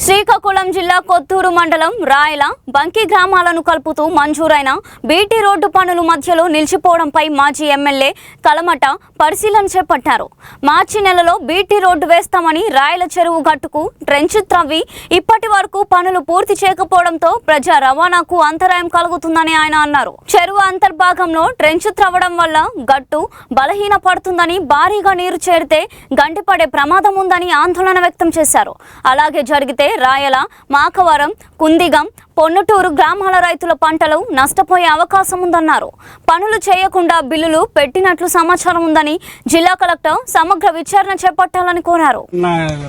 శ్రీకాకుళం జిల్లా కొత్తూరు మండలం రాయల బంకి గ్రామాలను కలుపుతూ మంజూరైన బీటీ రోడ్డు పనులు మధ్యలో నిలిచిపోవడంపై మాజీ ఎమ్మెల్యే కలమట పరిశీలన చేపట్టారు. మార్చి నెలలో బీటీ రోడ్డు వేస్తామని రాయల చెరువు గట్టుకు ట్రెంచ్ త్రవ్వి ఇప్పటి వరకు పనులు పూర్తి చేయకపోవడంతో ప్రజా రవాణాకు అంతరాయం కలుగుతుందని ఆయన అన్నారు. చెరువు అంతర్భాగంలో ట్రెంచ్ త్రవ్వడం వల్ల గట్టు బలహీన పడుతుందని, భారీగా నీరు చేరితే గంటిపడే ప్రమాదం ఉందని ఆందోళన వ్యక్తం చేశారు. అలాగే జరిగితే రాయల, మాకవరం, కుందిగం, పొన్నటూరు గ్రామాల రైతుల పంటలు నష్టపోయే అవకాశం ఉందన్నారు. పనులు చేయకుండా బిల్లులు పెట్టినట్లు సమాచారం ఉందని జిల్లా కలెక్టర్ సమగ్ర విచారణ చేపట్టాలని కోరారు.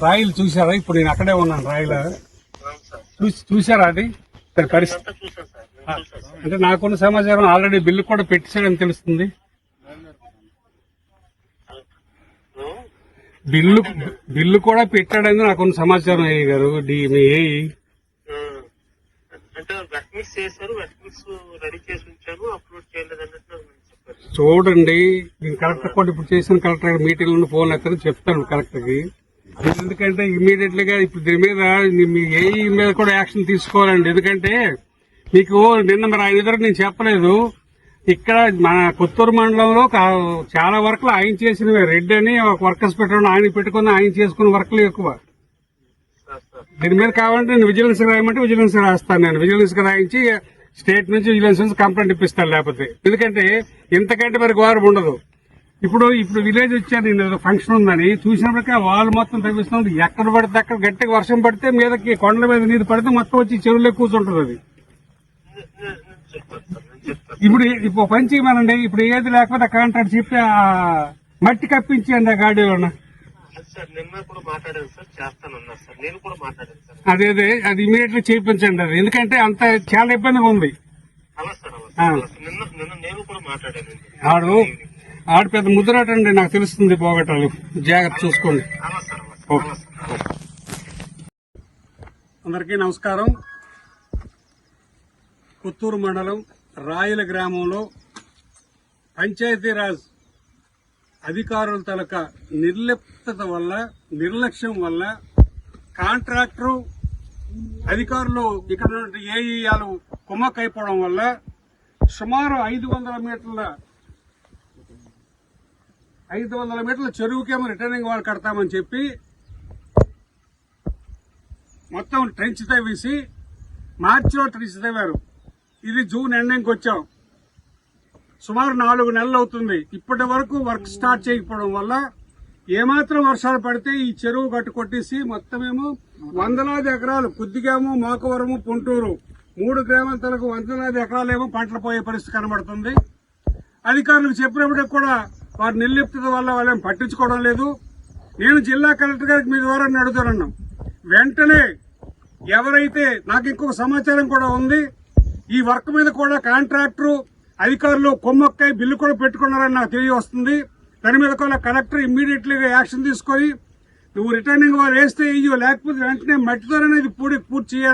రాయలు చూసారా? ఇప్పుడు నేను అక్కడే ఉన్నాను. రాయల చూసారా? అది అంటే నాకున్న సమాచారం ఆల్రెడీ బిల్లు కూడా పెట్టేసాడని తెలుస్తుంది. బిల్లు కూడా పెట్టాడని నాకున్న సమాచారం. ఏ గారు చూడండి, నేను కలెక్టర్ కూడా ఇప్పుడు చేసిన కలెక్టర్ మీటింగ్ లో ఫోన్ ఎత్తాను చెప్తాను కలెక్టర్ కి. ఎందుకంటే ఇమీడియట్ గా ఇప్పుడు దీని మీద మీ ఏఈ మీద కూడా యాక్షన్ తీసుకోవాలండి. ఎందుకంటే మీకు నిన్న మరి ఆయన ఎదురు నేను చెప్పలేదు, ఇక్కడ మన కొత్తూరు మండలంలో చాలా వర్క్లు ఆయన చేసినవి. రెడ్డి అని ఒక వర్కర్స్ పెట్టడం, ఆయన పెట్టుకుని ఆయన చేసుకున్న వర్క్లు ఎక్కువ. దీని మీద కావాలంటే నేను విజిలెన్స్ రాయమంటే విజిలెన్స్ రాస్తాను. నేను విజిలెన్స్ రాయించి స్టేట్ నుంచి విజిలెన్స్ కంప్లైంట్ ఇప్పిస్తాను. లేకపోతే ఎందుకంటే ఇంతకంటే మరి గౌరవం ఉండదు. ఇప్పుడు విలేజ్ వచ్చాను, నేను ఫంక్షన్ ఉందని చూసినప్పటికీ వాళ్ళు మొత్తం తవ్విస్తుంది. ఎక్కడ పడితే అక్కడ గట్టిగా వర్షం పడితే మీదకి కొండల మీద నీరు పడితే మొత్తం వచ్చి చెరువులో కూర్చుంటుంది. అది ఇప్పుడు పని చేయమనండి. ఇప్పుడు ఏది లేకపోతే కాంట్రాక్ట్ చెప్పి మట్టి కప్పించండి ఆ గాడిలో. అదే అది ఇమీడియట్ గా చేయించండి. అది ఎందుకంటే అంత చాలా ఇబ్బందిగా ఉంది. ఆడు పెద్ద ముద్రాటండి, నాకు తెలుస్తుంది పోగొట్టాలి. జాగ్రత్త చూసుకోండి. అందరికీ నమస్కారం. కొత్తూరు మండలం రాయల గ్రామంలో పంచాయతీరాజ్ అధికారుల తాలూకా నిర్లిప్తత వల్ల, నిర్లక్ష్యం వల్ల కాంట్రాక్టరు అధికారులు ఇక్కడ నుండి ఏఈఆలు కుమ్మక్కైపోవడం వల్ల సుమారు 500 మీటర్ల చెరువుకేమో రిటర్నింగ్ వాల్ కడతామని చెప్పి మొత్తం ట్రెంచ్ తవ్వేసి మార్చిలో ట్రెంచ్ తవ్వారు. ఇది జూన్ ఎండింగ్కి వచ్చాం. సుమారు 4 నెలలు అవుతుంది. ఇప్పటి వరకు వర్క్ స్టార్ట్ చేయకపోవడం వల్ల ఏమాత్రం వర్షాలు పడితే ఈ చెరువు గట్టు కొట్టేసి మొత్తమేమో వందలాది ఎకరాలు, కొద్దిగేమో మాకవరము, పొంటూరు 3 గ్రామాల తలకు వందలాది ఎకరాలేమో పంటలు పోయే పరిస్థితి కనబడుతుంది. అధికారులకు చెప్పినప్పటికీ కూడా వారి నిర్లిప్తత వల్ల వాళ్ళేం పట్టించుకోవడం లేదు. నేను జిల్లా కలెక్టర్ గారికి మీ ద్వారా అడుగుతున్నాను, వెంటనే ఎవరైతే, నాకు ఇంకొక సమాచారం కూడా ఉంది, ఈ వర్క్ మీద కూడా కాంట్రాక్టర్ అధికారులు కొమ్మక్కై బిల్లు కూడా పెట్టుకున్నారని నాకు తెలియవస్తుంది. దాని మీద కూడా కలెక్టర్ ఇమ్మీడియట్లీగా యాక్షన్ తీసుకొని నువ్వు రిటర్నింగ్ వారు వేస్తే ఇయ్యో, లేకపోతే వెంటనే మట్టితోనే ఇది పూర్తి చేయాలి.